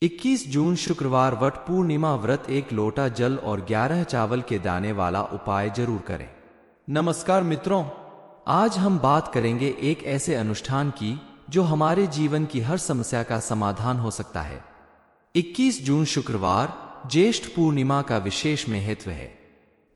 21 जून शुक्रवार वट पूर्णिमा व्रत। एक लोटा जल और 11 चावल के दाने वाला उपाय जरूर करें। नमस्कार मित्रों, आज हम बात करेंगे एक ऐसे अनुष्ठान की जो हमारे जीवन की हर समस्या का समाधान हो सकता है। 21 जून शुक्रवार ज्येष्ठ पूर्णिमा का विशेष महत्व है।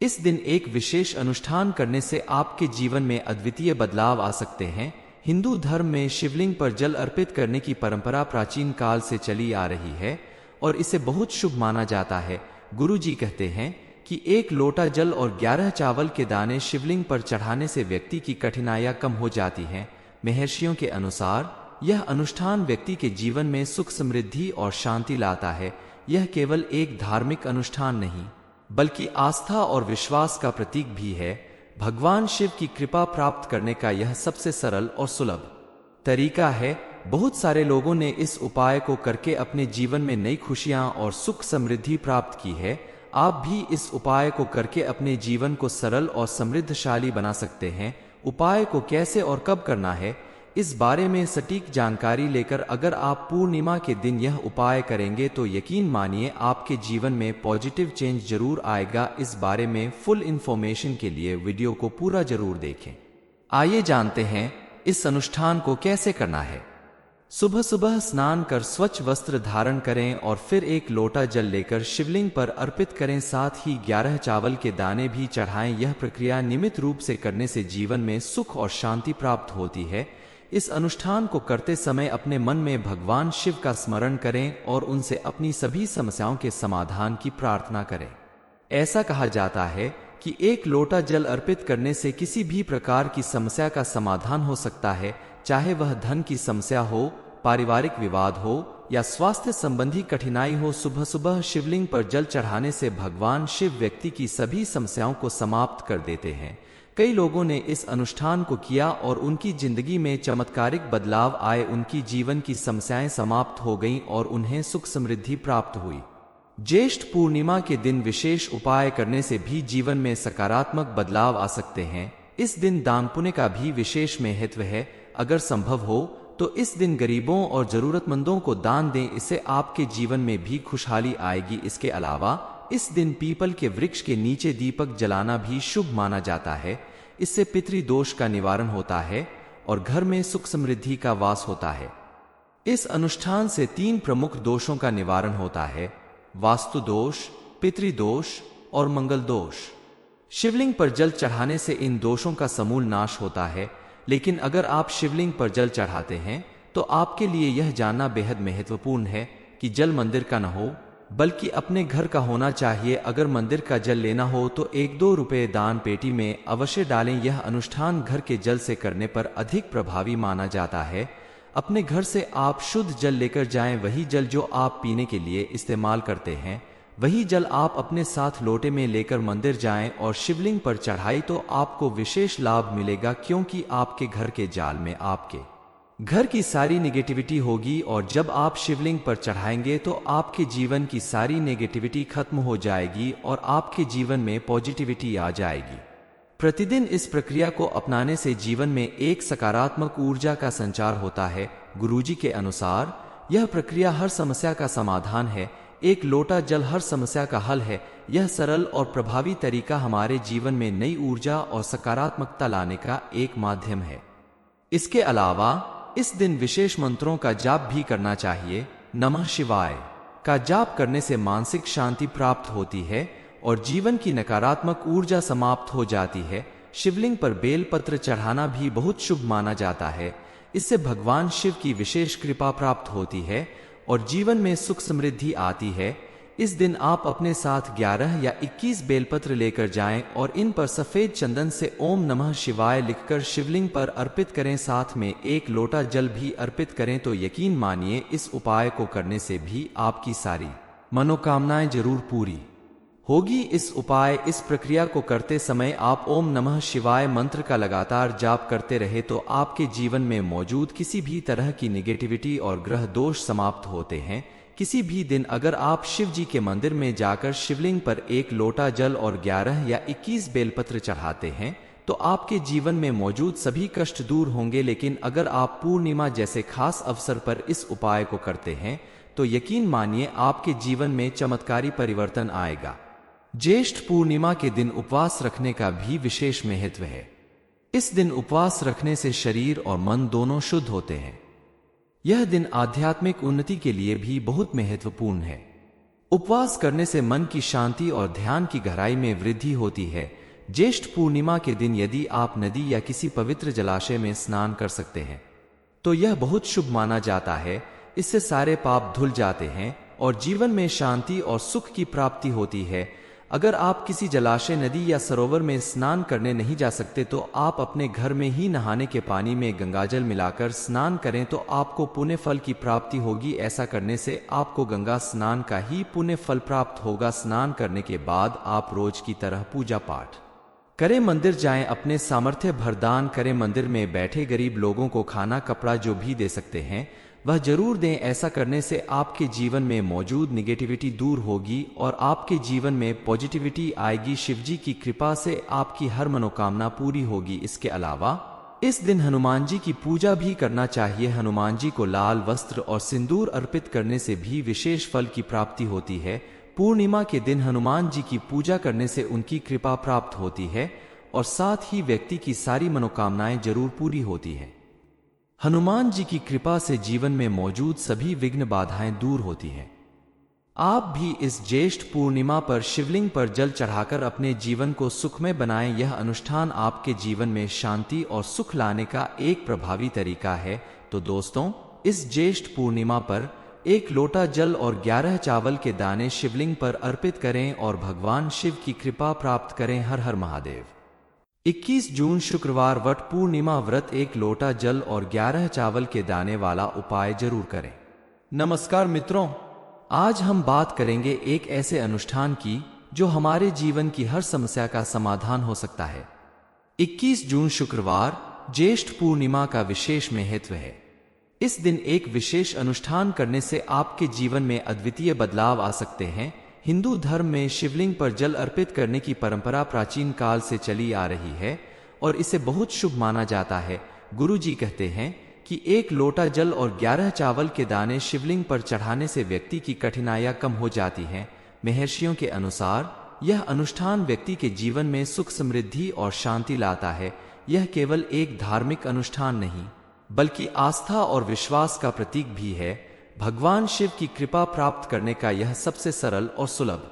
इस दिन एक विशेष अनुष्ठान करने से आपके जीवन में अद्वितीय बदलाव आ सकते हैं। हिंदू धर्म में शिवलिंग पर जल अर्पित करने की परंपरा प्राचीन काल से चली आ रही है और इसे बहुत शुभ माना जाता है। गुरु जी कहते हैं कि एक लोटा जल और 11 चावल के दाने शिवलिंग पर चढ़ाने से व्यक्ति की कठिनाइयां कम हो जाती हैं। महर्षियों के अनुसार यह अनुष्ठान व्यक्ति के जीवन में सुख, समृद्धि और शांति लाता है। यह केवल एक धार्मिक अनुष्ठान नहीं बल्कि आस्था और विश्वास का प्रतीक भी है। भगवान शिव की कृपा प्राप्त करने का यह सबसे सरल और सुलभ तरीका है। बहुत सारे लोगों ने इस उपाय को करके अपने जीवन में नई खुशियां और सुख समृद्धि प्राप्त की है। आप भी इस उपाय को करके अपने जीवन को सरल और समृद्धशाली बना सकते हैं। उपाय को कैसे और कब करना है, इस बारे में सटीक जानकारी लेकर अगर आप पूर्णिमा के दिन यह उपाय करेंगे तो यकीन मानिए आपके जीवन में पॉजिटिव चेंज जरूर आएगा। इस बारे में फुल इंफॉर्मेशन के लिए वीडियो को पूरा जरूर देखें। आइए जानते हैं इस अनुष्ठान को कैसे करना है। सुबह सुबह स्नान कर स्वच्छ वस्त्र धारण करें और फिर एक लोटा जल लेकर शिवलिंग पर अर्पित करें। साथ ही 11 चावल के दाने भी चढ़ाएं। यह प्रक्रिया नियमित रूप से करने से जीवन में सुख और शांति प्राप्त होती है। इस अनुष्ठान को करते समय अपने मन में भगवान शिव का स्मरण करें और उनसे अपनी सभी समस्याओं के समाधान की प्रार्थना करें। ऐसा कहा जाता है कि एक लोटा जल अर्पित करने से किसी भी प्रकार की समस्या का समाधान हो सकता है, चाहे वह धन की समस्या हो, पारिवारिक विवाद हो या स्वास्थ्य संबंधी कठिनाई हो। सुबह सुबह शिवलिंग पर जल चढ़ाने से भगवान शिव व्यक्ति की सभी समस्याओं को समाप्त कर देते हैं। कई लोगों ने इस अनुष्ठान को किया और उनकी जिंदगी में चमत्कारिक बदलाव आए। उनकी जीवन की समस्याएं समाप्त हो गईं और उन्हें सुख समृद्धि प्राप्त हुई। ज्येष्ठ पूर्णिमा के दिन विशेष उपाय करने से भी जीवन में सकारात्मक बदलाव आ सकते हैं। इस दिन दान पुण्य का भी विशेष महत्व है। अगर संभव हो तो इस दिन गरीबों और जरूरतमंदों को दान दें, इससे आपके जीवन में भी खुशहाली आएगी। इसके अलावा इस दिन पीपल के वृक्ष के नीचे दीपक जलाना भी शुभ माना जाता है। इससे पितृदोष का निवारण होता है और घर में सुख समृद्धि का वास होता है। इस अनुष्ठान से 3 प्रमुख दोषों का निवारण होता है: वास्तु दोष, पितृदोष और मंगल दोष। शिवलिंग पर जल चढ़ाने से इन दोषों का समूल नाश होता है। लेकिन अगर आप शिवलिंग पर जल चढ़ाते हैं तो आपके लिए यह जानना बेहद महत्वपूर्ण है कि जल मंदिर का न हो बल्कि अपने घर का होना चाहिए। अगर मंदिर का जल लेना हो तो 1-2 रुपए दान पेटी में अवश्य डालें। यह अनुष्ठान घर के जल से करने पर अधिक प्रभावी माना जाता है। अपने घर से आप शुद्ध जल लेकर जाएं। वही जल जो आप पीने के लिए इस्तेमाल करते हैं, वही जल आप अपने साथ लोटे में लेकर मंदिर जाएं और शिवलिंग पर चढ़ाई तो आपको विशेष लाभ मिलेगा, क्योंकि आपके घर के जाल में आपके घर की सारी नेगेटिविटी होगी और जब आप शिवलिंग पर चढ़ाएंगे तो आपके जीवन की सारी नेगेटिविटी खत्म हो जाएगी और आपके जीवन में पॉजिटिविटी आ जाएगी। प्रतिदिन इस प्रक्रिया को अपनाने से जीवन में एक सकारात्मक ऊर्जा का संचार होता है। गुरुजी के अनुसार यह प्रक्रिया हर समस्या का समाधान है। एक लोटा जल हर समस्या का हल है। यह सरल और प्रभावी तरीका हमारे जीवन में नई ऊर्जा और सकारात्मकता लाने का एक माध्यम है। इसके अलावा इस दिन विशेष मंत्रों का जाप भी करना चाहिए। नमः शिवाय का जाप करने से मानसिक शांति प्राप्त होती है और जीवन की नकारात्मक ऊर्जा समाप्त हो जाती है। शिवलिंग पर बेलपत्र चढ़ाना भी बहुत शुभ माना जाता है। इससे भगवान शिव की विशेष कृपा प्राप्त होती है और जीवन में सुख समृद्धि आती है। इस दिन आप अपने साथ 11 या 21 बेलपत्र लेकर जाएं और इन पर सफेद चंदन से ओम नमः शिवाय लिखकर शिवलिंग पर अर्पित करें। साथ में एक लोटा जल भी अर्पित करें तो यकीन मानिए इस उपाय को करने से भी आपकी सारी मनोकामनाएं जरूर पूरी होगी। इस प्रक्रिया को करते समय आप ओम नमः शिवाय मंत्र का लगातार जाप करते रहे तो आपके जीवन में मौजूद किसी भी तरह की नेगेटिविटी और ग्रह दोष समाप्त होते हैं। किसी भी दिन अगर आप शिव जी के मंदिर में जाकर शिवलिंग पर एक लोटा जल और 11 या 21 बेलपत्र चढ़ाते हैं तो आपके जीवन में मौजूद सभी कष्ट दूर होंगे। लेकिन अगर आप पूर्णिमा जैसे खास अवसर पर इस उपाय को करते हैं तो यकीन मानिए आपके जीवन में चमत्कारी परिवर्तन आएगा। ज्येष्ठ पूर्णिमा के दिन उपवास रखने का भी विशेष महत्व है। इस दिन उपवास रखने से शरीर और मन दोनों शुद्ध होते हैं। यह दिन आध्यात्मिक उन्नति के लिए भी बहुत महत्वपूर्ण है। उपवास करने से मन की शांति और ध्यान की गहराई में वृद्धि होती है। ज्येष्ठ पूर्णिमा के दिन यदि आप नदी या किसी पवित्र जलाशय में स्नान कर सकते हैं तो यह बहुत शुभ माना जाता है। इससे सारे पाप धुल जाते हैं और जीवन में शांति और सुख की प्राप्ति होती है। अगर आप किसी जलाशय, नदी या सरोवर में स्नान करने नहीं जा सकते तो आप अपने घर में ही नहाने के पानी में गंगाजल मिलाकर स्नान करें तो आपको पुण्य फल की प्राप्ति होगी। ऐसा करने से आपको गंगा स्नान का ही पुण्य फल प्राप्त होगा। स्नान करने के बाद आप रोज की तरह पूजा पाठ करें, मंदिर जाएं, अपने सामर्थ्य भर दान करें, मंदिर में बैठे गरीब लोगों को खाना, कपड़ा जो भी दे सकते हैं वह जरूर दें। ऐसा करने से आपके जीवन में मौजूद निगेटिविटी दूर होगी और आपके जीवन में पॉजिटिविटी आएगी। शिवजी की कृपा से आपकी हर मनोकामना पूरी होगी। इसके अलावा इस दिन हनुमान जी की पूजा भी करना चाहिए। हनुमान जी को लाल वस्त्र और सिंदूर अर्पित करने से भी विशेष फल की प्राप्ति होती है। पूर्णिमा के दिन हनुमान जी की पूजा करने से उनकी कृपा प्राप्त होती है और साथ ही व्यक्ति की सारी मनोकामनाएं जरूर पूरी होती है। हनुमान जी की कृपा से जीवन में मौजूद सभी विघ्न बाधाएं दूर होती हैं। आप भी इस ज्येष्ठ पूर्णिमा पर शिवलिंग पर जल चढ़ाकर अपने जीवन को सुखमय बनाएं। यह अनुष्ठान आपके जीवन में शांति और सुख लाने का एक प्रभावी तरीका है। तो दोस्तों, इस ज्येष्ठ पूर्णिमा पर 1 लोटा जल और 11 चावल के दाने शिवलिंग पर अर्पित करें और भगवान शिव की कृपा प्राप्त करें। हर हर महादेव। 21 जून शुक्रवार वट पूर्णिमा व्रत 1 लोटा जल और 11 चावल के दाने वाला उपाय जरूर करें। नमस्कार मित्रों, आज हम बात करेंगे एक ऐसे अनुष्ठान की जो हमारे जीवन की हर समस्या का समाधान हो सकता है। 21 जून शुक्रवार ज्येष्ठ पूर्णिमा का विशेष महत्व है। इस दिन एक विशेष अनुष्ठान करने से आपके जीवन में अद्वितीय बदलाव आ सकते हैं। हिंदू धर्म में शिवलिंग पर जल अर्पित करने की परंपरा प्राचीन काल से चली आ रही है और इसे बहुत शुभ माना जाता है। गुरु जी कहते हैं कि 1 लोटा जल और 11 चावल के दाने शिवलिंग पर चढ़ाने से व्यक्ति की कठिनाइयां कम हो जाती हैं। महर्षियों के अनुसार यह अनुष्ठान व्यक्ति के जीवन में सुख, समृद्धि और शांति लाता है। यह केवल एक धार्मिक अनुष्ठान नहीं बल्कि आस्था और विश्वास का प्रतीक भी है। भगवान शिव की कृपा प्राप्त करने का यह सबसे सरल और सुलभ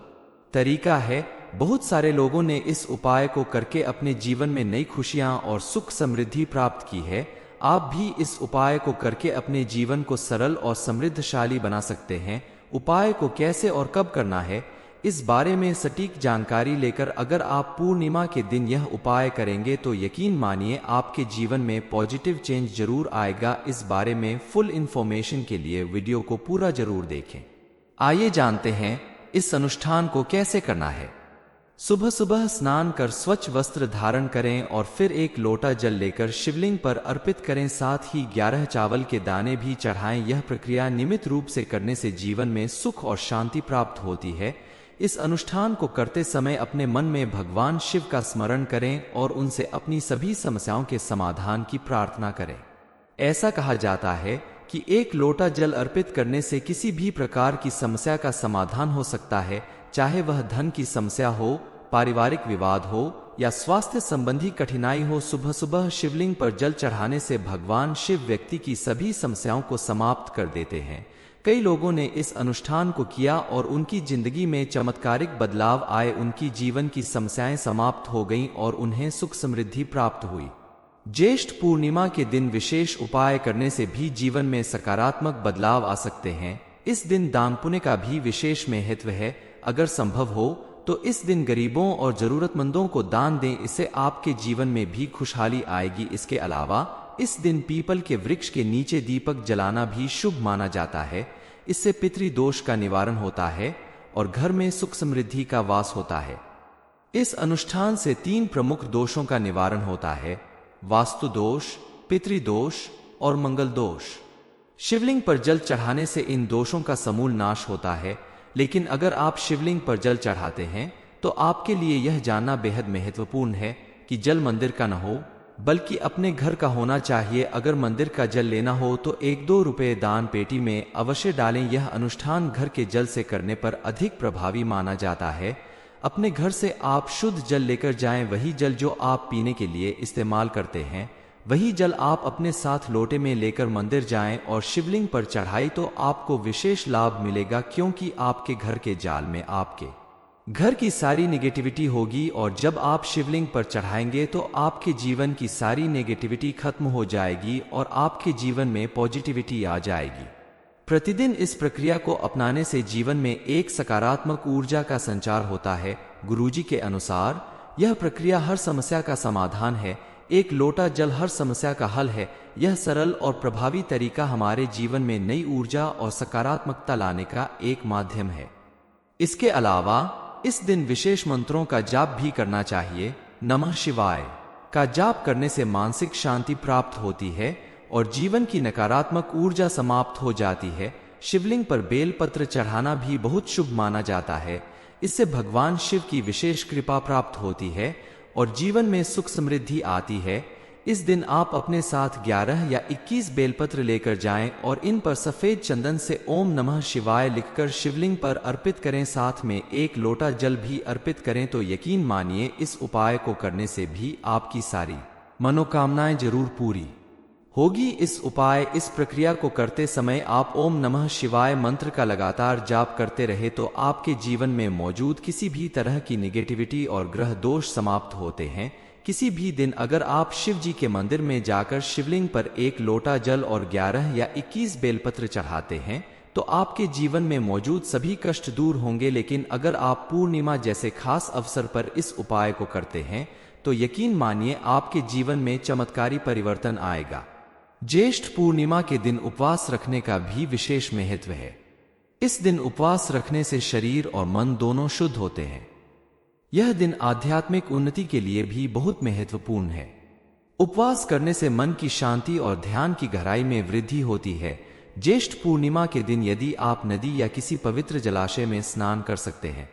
तरीका है। बहुत सारे लोगों ने इस उपाय को करके अपने जीवन में नई खुशियां और सुख समृद्धि प्राप्त की है। आप भी इस उपाय को करके अपने जीवन को सरल और समृद्धशाली बना सकते हैं। उपाय को कैसे और कब करना है, इस बारे में सटीक जानकारी लेकर अगर आप पूर्णिमा के दिन यह उपाय करेंगे तो यकीन मानिए आपके जीवन में पॉजिटिव चेंज जरूर आएगा। इस बारे में फुल इंफॉर्मेशन के लिए वीडियो को पूरा जरूर देखें। आइए जानते हैं इस अनुष्ठान को कैसे करना है। सुबह सुबह स्नान कर स्वच्छ वस्त्र धारण करें और फिर 1 लोटा जल लेकर शिवलिंग पर अर्पित करें। साथ ही 11 चावल के दाने भी चढ़ाएं। यह प्रक्रिया नियमित रूप से करने से जीवन में सुख और शांति प्राप्त होती है। इस अनुष्ठान को करते समय अपने मन में भगवान शिव का स्मरण करें और उनसे अपनी सभी समस्याओं के समाधान की प्रार्थना करें। ऐसा कहा जाता है कि 1 लोटा जल अर्पित करने से किसी भी प्रकार की समस्या का समाधान हो सकता है, चाहे वह धन की समस्या हो, पारिवारिक विवाद हो या स्वास्थ्य संबंधी कठिनाई हो। सुबह सुबह शिवलिंग पर जल चढ़ाने से भगवान शिव व्यक्ति की सभी समस्याओं को समाप्त कर देते हैं। कई लोगों ने इस अनुष्ठान को किया और उनकी जिंदगी में चमत्कारिक बदलाव आए। उनकी जीवन की समस्याएं समाप्त हो गईं और उन्हें सुख समृद्धि प्राप्त हुई। ज्येष्ठ पूर्णिमा के दिन विशेष उपाय करने से भी जीवन में सकारात्मक बदलाव आ सकते हैं। इस दिन दान पुण्य का भी विशेष महत्व है। अगर संभव हो तो इस दिन गरीबों और जरूरतमंदों को दान दें, इससे आपके जीवन में भी खुशहाली आएगी। इसके अलावा इस दिन पीपल के वृक्ष के नीचे दीपक जलाना भी शुभ माना जाता है। इससे पितृदोष का निवारण होता है और घर में सुख समृद्धि का वास होता है। इस अनुष्ठान से 3 प्रमुख दोषों का निवारण होता है: वास्तु दोष, पितृदोष और मंगल दोष। शिवलिंग पर जल चढ़ाने से इन दोषों का समूल नाश होता है। लेकिन अगर आप शिवलिंग पर जल चढ़ाते हैं तो आपके लिए यह जानना बेहद महत्वपूर्ण है कि जल मंदिर का न हो बल्कि अपने घर का होना चाहिए। अगर मंदिर का जल लेना हो तो 1-2 रुपए दान पेटी में अवश्य डालें। यह अनुष्ठान घर के जल से करने पर अधिक प्रभावी माना जाता है। अपने घर से आप शुद्ध जल लेकर जाएं। वही जल जो आप पीने के लिए इस्तेमाल करते हैं, वही जल आप अपने साथ लोटे में लेकर मंदिर जाएं और शिवलिंग पर चढ़ाई तो आपको विशेष लाभ मिलेगा, क्योंकि आपके घर के जाल में आपके घर की सारी नेगेटिविटी होगी और जब आप शिवलिंग पर चढ़ाएंगे तो आपके जीवन की सारी नेगेटिविटी खत्म हो जाएगी और आपके जीवन में पॉजिटिविटी आ जाएगी। प्रतिदिन इस प्रक्रिया को अपनाने से जीवन में एक सकारात्मक ऊर्जा का संचार होता है। गुरुजी के अनुसार यह प्रक्रिया हर समस्या का समाधान है। एक लोटा जल हर समस्या का हल है। यह सरल और प्रभावी तरीका हमारे जीवन में नई ऊर्जा और सकारात्मकता लाने का एक माध्यम है। इसके अलावा इस दिन विशेष मंत्रों का जाप भी करना चाहिए। नमः शिवाय का जाप करने से मानसिक शांति प्राप्त होती है और जीवन की नकारात्मक ऊर्जा समाप्त हो जाती है। शिवलिंग पर बेलपत्र चढ़ाना भी बहुत शुभ माना जाता है। इससे भगवान शिव की विशेष कृपा प्राप्त होती है और जीवन में सुख समृद्धि आती है। इस दिन आप अपने साथ 11 या 21 बेलपत्र लेकर जाएं और इन पर सफेद चंदन से ओम नमः शिवाय लिखकर शिवलिंग पर अर्पित करें। साथ में 1 लोटा जल भी अर्पित करें तो यकीन मानिए इस उपाय को करने से भी आपकी सारी मनोकामनाएं जरूर पूरी होगी। इस प्रक्रिया को करते समय आप ओम नमः शिवाय मंत्र का लगातार जाप करते रहे तो आपके जीवन में मौजूद किसी भी तरह की नेगेटिविटी और ग्रह दोष समाप्त होते हैं। किसी भी दिन अगर आप शिव जी के मंदिर में जाकर शिवलिंग पर 1 लोटा जल और 11 या 21 बेलपत्र चढ़ाते हैं तो आपके जीवन में मौजूद सभी कष्ट दूर होंगे। लेकिन अगर आप पूर्णिमा जैसे खास अवसर पर इस उपाय को करते हैं तो यकीन मानिए आपके जीवन में चमत्कारी परिवर्तन आएगा। ज्येष्ठ पूर्णिमा के दिन उपवास रखने का भी विशेष महत्व है। इस दिन उपवास रखने से शरीर और मन दोनों शुद्ध होते हैं। यह दिन आध्यात्मिक उन्नति के लिए भी बहुत महत्वपूर्ण है। उपवास करने से मन की शांति और ध्यान की गहराई में वृद्धि होती है। ज्येष्ठ पूर्णिमा के दिन यदि आप नदी या किसी पवित्र जलाशय में स्नान कर सकते हैं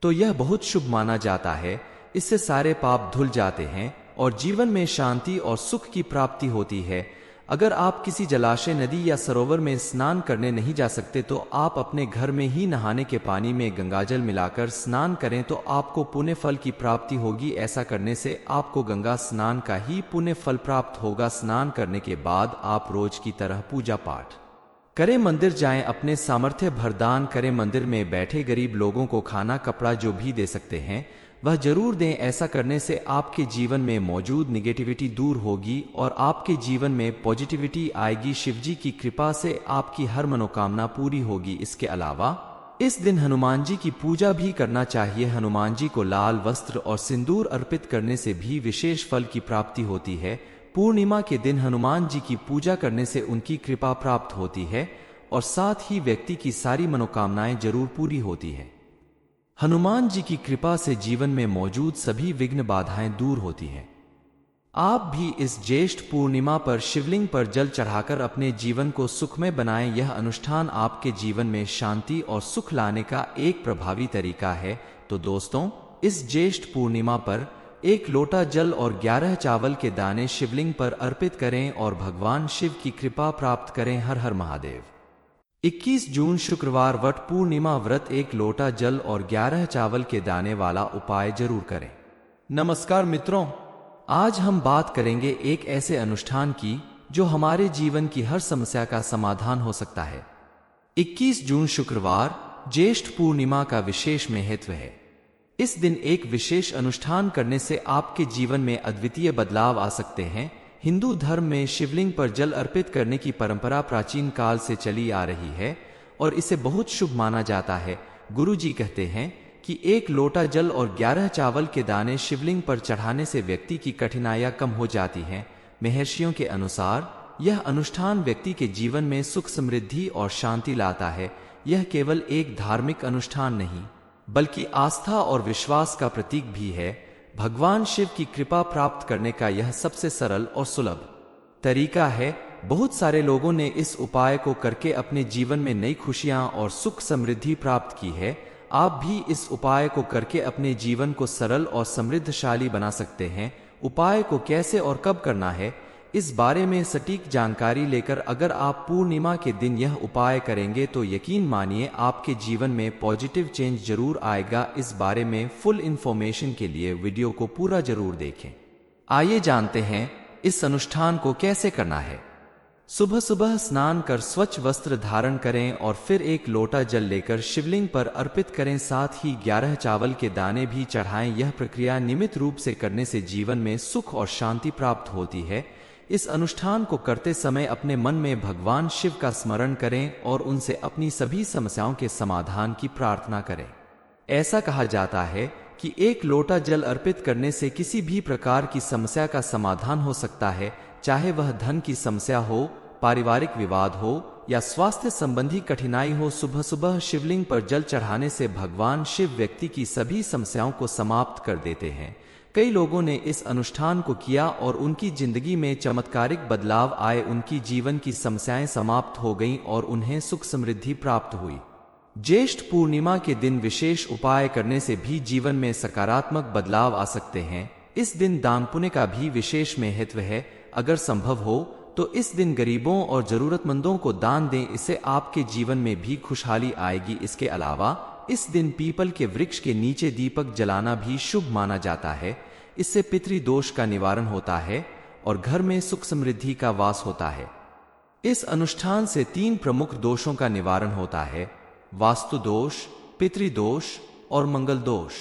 तो यह बहुत शुभ माना जाता है। इससे सारे पाप धुल जाते हैं और जीवन में शांति और सुख की प्राप्ति होती है। अगर आप किसी जलाशय, नदी या सरोवर में स्नान करने नहीं जा सकते तो आप अपने घर में ही नहाने के पानी में गंगाजल मिलाकर स्नान करें तो आपको पुण्य फल की प्राप्ति होगी। ऐसा करने से आपको गंगा स्नान का ही पुण्य फल प्राप्त होगा। स्नान करने के बाद आप रोज की तरह पूजा पाठ करें, मंदिर जाएं, अपने सामर्थ्य भर दान करें। मंदिर में बैठे गरीब लोगों को खाना, कपड़ा जो भी दे सकते हैं वह जरूर दें। ऐसा करने से आपके जीवन में मौजूद निगेटिविटी दूर होगी और आपके जीवन में पॉजिटिविटी आएगी। शिवजी की कृपा से आपकी हर मनोकामना पूरी होगी। इसके अलावा इस दिन हनुमान जी की पूजा भी करना चाहिए। हनुमान जी को लाल वस्त्र और सिंदूर अर्पित करने से भी विशेष फल की प्राप्ति होती है। पूर्णिमा के दिन हनुमान जी की पूजा करने से उनकी कृपा प्राप्त होती है और साथ ही व्यक्ति की सारी मनोकामनाएं जरूर पूरी होती है। हनुमान जी की कृपा से जीवन में मौजूद सभी विघ्न बाधाएं दूर होती हैं। आप भी इस ज्येष्ठ पूर्णिमा पर शिवलिंग पर जल चढ़ाकर अपने जीवन को सुखमय बनाएं। यह अनुष्ठान आपके जीवन में शांति और सुख लाने का एक प्रभावी तरीका है। तो दोस्तों, इस ज्येष्ठ पूर्णिमा पर 1 लोटा जल और 11 चावल के दाने शिवलिंग पर अर्पित करें और भगवान शिव की कृपा प्राप्त करें। हर हर महादेव। 21 जून शुक्रवार वट पूर्णिमा व्रत 1 लोटा जल और 11 चावल के दाने वाला उपाय जरूर करें। नमस्कार मित्रों, आज हम बात करेंगे एक ऐसे अनुष्ठान की जो हमारे जीवन की हर समस्या का समाधान हो सकता है। 21 जून शुक्रवार ज्येष्ठ पूर्णिमा का विशेष महत्व है। इस दिन एक विशेष अनुष्ठान करने से आपके जीवन में अद्वितीय बदलाव आ सकते हैं। हिंदू धर्म में शिवलिंग पर जल अर्पित करने की परंपरा प्राचीन काल से चली आ रही है और इसे बहुत शुभ माना जाता है। गुरुजी कहते हैं कि 1 लोटा जल और 11 चावल के दाने शिवलिंग पर चढ़ाने से व्यक्ति की कठिनाइयां कम हो जाती हैं। महर्षियों के अनुसार यह अनुष्ठान व्यक्ति के जीवन में सुख, समृद्धि और शांति लाता है। यह केवल एक धार्मिक अनुष्ठान नहीं बल्कि आस्था और विश्वास का प्रतीक भी है। भगवान शिव की कृपा प्राप्त करने का यह सबसे सरल और सुलभ तरीका है। बहुत सारे लोगों ने इस उपाय को करके अपने जीवन में नई खुशियां और सुख समृद्धि प्राप्त की है। आप भी इस उपाय को करके अपने जीवन को सरल और समृद्धशाली बना सकते हैं। उपाय को कैसे और कब करना है, इस बारे में सटीक जानकारी लेकर अगर आप पूर्णिमा के दिन यह उपाय करेंगे तो यकीन मानिए आपके जीवन में पॉजिटिव चेंज जरूर आएगा। इस बारे में फुल इंफॉर्मेशन के लिए वीडियो को पूरा जरूर देखें। आइए जानते हैं इस अनुष्ठान को कैसे करना है। सुबह सुबह स्नान कर स्वच्छ वस्त्र धारण करें और फिर एक लोटा जल लेकर शिवलिंग पर अर्पित करें। साथ ही 11 चावल के दाने भी चढ़ाएं। यह प्रक्रिया नियमित रूप से करने से जीवन में सुख और शांति प्राप्त होती है। इस अनुष्ठान को करते समय अपने मन में भगवान शिव का स्मरण करें और उनसे अपनी सभी समस्याओं के समाधान की प्रार्थना करें। ऐसा कहा जाता है कि एक लोटा जल अर्पित करने से किसी भी प्रकार की समस्या का समाधान हो सकता है, चाहे वह धन की समस्या हो, पारिवारिक विवाद हो या स्वास्थ्य संबंधी कठिनाई हो। सुबह सुबह शिवलिंग पर जल चढ़ाने से भगवान शिव व्यक्ति की सभी समस्याओं को समाप्त कर देते हैं। कई लोगों ने इस अनुष्ठान को किया और उनकी जिंदगी में चमत्कारिक बदलाव आए, उनकी जीवन की समस्याएं समाप्त हो गईं और उन्हें सुख समृद्धि प्राप्त हुई। ज्येष्ठ पूर्णिमा के दिन विशेष उपाय करने से भी जीवन में सकारात्मक बदलाव आ सकते हैं। इस दिन दान पुण्य का भी विशेष महत्व है। अगर संभव हो तो इस दिन गरीबों और जरूरतमंदों को दान दें, इससे आपके जीवन में भी खुशहाली आएगी। इसके अलावा इस दिन पीपल के वृक्ष के नीचे दीपक जलाना भी शुभ माना जाता है। इससे पितृदोष का निवारण होता है और घर में सुख समृद्धि का वास होता है। इस अनुष्ठान से 3 प्रमुख दोषों का निवारण होता है: वास्तु दोष, पितृदोष और मंगल दोष।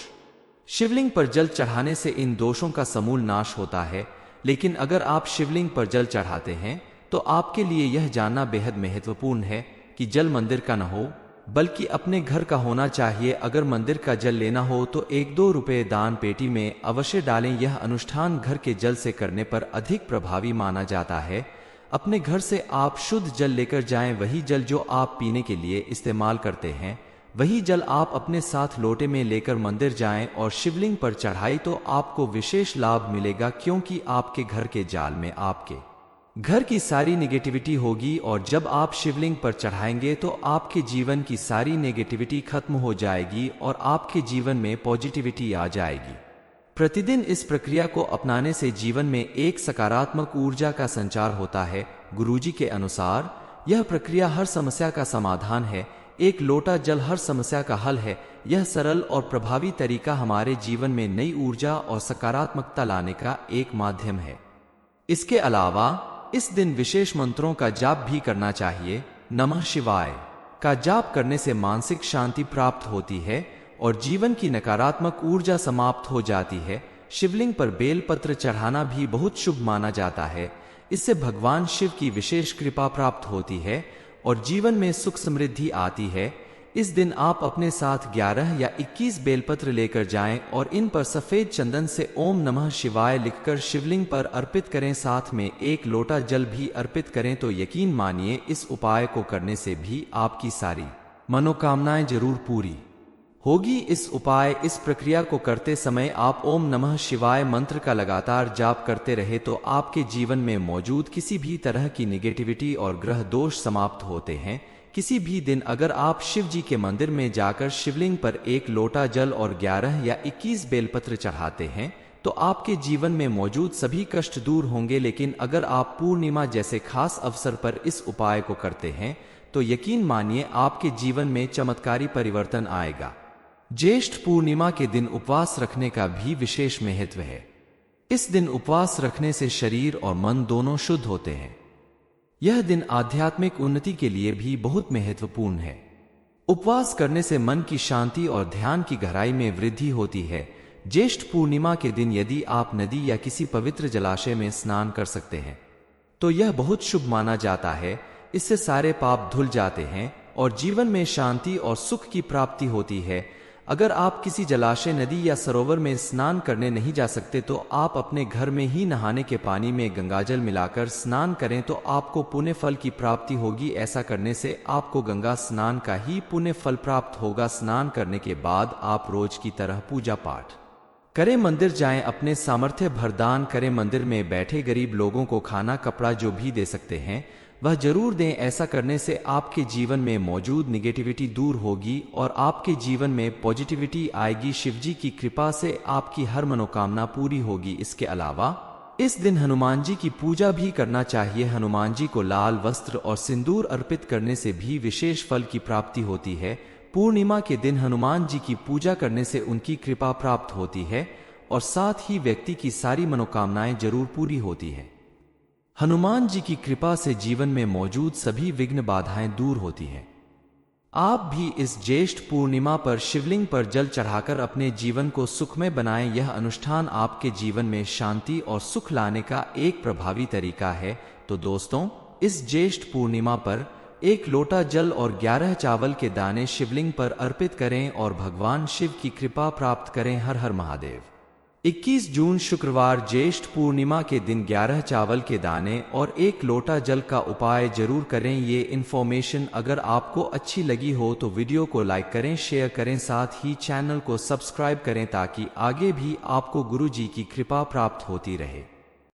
शिवलिंग पर जल चढ़ाने से इन दोषों का समूल नाश होता है। लेकिन अगर आप शिवलिंग पर जल चढ़ाते हैं तो आपके लिए यह जानना बेहद महत्वपूर्ण है कि जल मंदिर का न हो बल्कि अपने घर का होना चाहिए। अगर मंदिर का जल लेना हो तो 1-2 रुपए दान पेटी में अवश्य डालें। यह अनुष्ठान घर के जल से करने पर अधिक प्रभावी माना जाता है। अपने घर से आप शुद्ध जल लेकर जाएं। वही जल जो आप पीने के लिए इस्तेमाल करते हैं, वही जल आप अपने साथ लोटे में लेकर मंदिर जाएं और शिवलिंग पर चढ़ाई तो आपको विशेष लाभ मिलेगा, क्योंकि आपके घर के जाल में आपके घर की सारी नेगेटिविटी होगी और जब आप शिवलिंग पर चढ़ाएंगे तो आपके जीवन की सारी नेगेटिविटी खत्म हो जाएगी और आपके जीवन में पॉजिटिविटी आ जाएगी। प्रतिदिन इस प्रक्रिया को अपनाने से जीवन में एक सकारात्मक ऊर्जा का संचार होता है। गुरुजी के अनुसार यह प्रक्रिया हर समस्या का समाधान है। एक लोटा जल हर समस्या का हल है। यह सरल और प्रभावी तरीका हमारे जीवन में नई ऊर्जा और सकारात्मकता लाने का एक माध्यम है। इसके अलावा इस दिन विशेष मंत्रों का जाप भी करना चाहिए। नमः शिवाय का जाप करने से मानसिक शांति प्राप्त होती है और जीवन की नकारात्मक ऊर्जा समाप्त हो जाती है। शिवलिंग पर बेलपत्र चढ़ाना भी बहुत शुभ माना जाता है। इससे भगवान शिव की विशेष कृपा प्राप्त होती है और जीवन में सुख समृद्धि आती है। इस दिन आप अपने साथ 11 या 21 बेलपत्र लेकर जाएं और इन पर सफेद चंदन से ओम नमः शिवाय लिखकर शिवलिंग पर अर्पित करें। साथ में 1 लोटा जल भी अर्पित करें तो यकीन मानिए इस उपाय को करने से भी आपकी सारी मनोकामनाएं जरूर पूरी होगी। इस प्रक्रिया को करते समय आप ओम नमः शिवाय मंत्र का लगातार जाप करते रहे तो आपके जीवन में मौजूद किसी भी तरह की नेगेटिविटी और ग्रह दोष समाप्त होते हैं। किसी भी दिन अगर आप शिव जी के मंदिर में जाकर शिवलिंग पर 1 लोटा जल और 11 या 21 बेलपत्र चढ़ाते हैं तो आपके जीवन में मौजूद सभी कष्ट दूर होंगे। लेकिन अगर आप पूर्णिमा जैसे खास अवसर पर इस उपाय को करते हैं तो यकीन मानिए आपके जीवन में चमत्कारी परिवर्तन आएगा। ज्येष्ठ पूर्णिमा के दिन उपवास रखने का भी विशेष महत्व है। इस दिन उपवास रखने से शरीर और मन दोनों शुद्ध होते हैं। यह दिन आध्यात्मिक उन्नति के लिए भी बहुत महत्वपूर्ण है। उपवास करने से मन की शांति और ध्यान की गहराई में वृद्धि होती है। ज्येष्ठ पूर्णिमा के दिन यदि आप नदी या किसी पवित्र जलाशय में स्नान कर सकते हैं तो यह बहुत शुभ माना जाता है। इससे सारे पाप धुल जाते हैं और जीवन में शांति और सुख की प्राप्ति होती है। अगर आप किसी जलाशय, नदी या सरोवर में स्नान करने नहीं जा सकते तो आप अपने घर में ही नहाने के पानी में गंगाजल मिलाकर स्नान करें तो आपको पुण्य फल की प्राप्ति होगी। ऐसा करने से आपको गंगा स्नान का ही पुण्य फल प्राप्त होगा। स्नान करने के बाद आप रोज की तरह पूजा पाठ करें, मंदिर जाएं, अपने सामर्थ्य भर दान करें, मंदिर में बैठे गरीब लोगों को खाना, कपड़ा जो भी दे सकते हैं वह जरूर दें। ऐसा करने से आपके जीवन में मौजूद निगेटिविटी दूर होगी और आपके जीवन में पॉजिटिविटी आएगी। शिवजी की कृपा से आपकी हर मनोकामना पूरी होगी। इसके अलावा इस दिन हनुमान जी की पूजा भी करना चाहिए। हनुमान जी को लाल वस्त्र और सिंदूर अर्पित करने से भी विशेष फल की प्राप्ति होती है। पूर्णिमा के दिन हनुमान जी की पूजा करने से उनकी कृपा प्राप्त होती है और साथ ही व्यक्ति की सारी मनोकामनाएं जरूर पूरी होती है। हनुमान जी की कृपा से जीवन में मौजूद सभी विघ्न बाधाएं दूर होती हैं। आप भी इस ज्येष्ठ पूर्णिमा पर शिवलिंग पर जल चढ़ाकर अपने जीवन को सुखमय बनाएं। यह अनुष्ठान आपके जीवन में शांति और सुख लाने का एक प्रभावी तरीका है। तो दोस्तों, इस ज्येष्ठ पूर्णिमा पर 1 लोटा जल और 11 चावल के दाने शिवलिंग पर अर्पित करें और भगवान शिव की कृपा प्राप्त करें। हर हर महादेव। 21 जून शुक्रवार ज्येष्ठ पूर्णिमा के दिन 11 चावल के दाने और 1 लोटा जल का उपाय जरूर करें। ये इन्फॉर्मेशन अगर आपको अच्छी लगी हो तो वीडियो को लाइक करें, शेयर करें, साथ ही चैनल को सब्सक्राइब करें ताकि आगे भी आपको गुरु जी की कृपा प्राप्त होती रहे।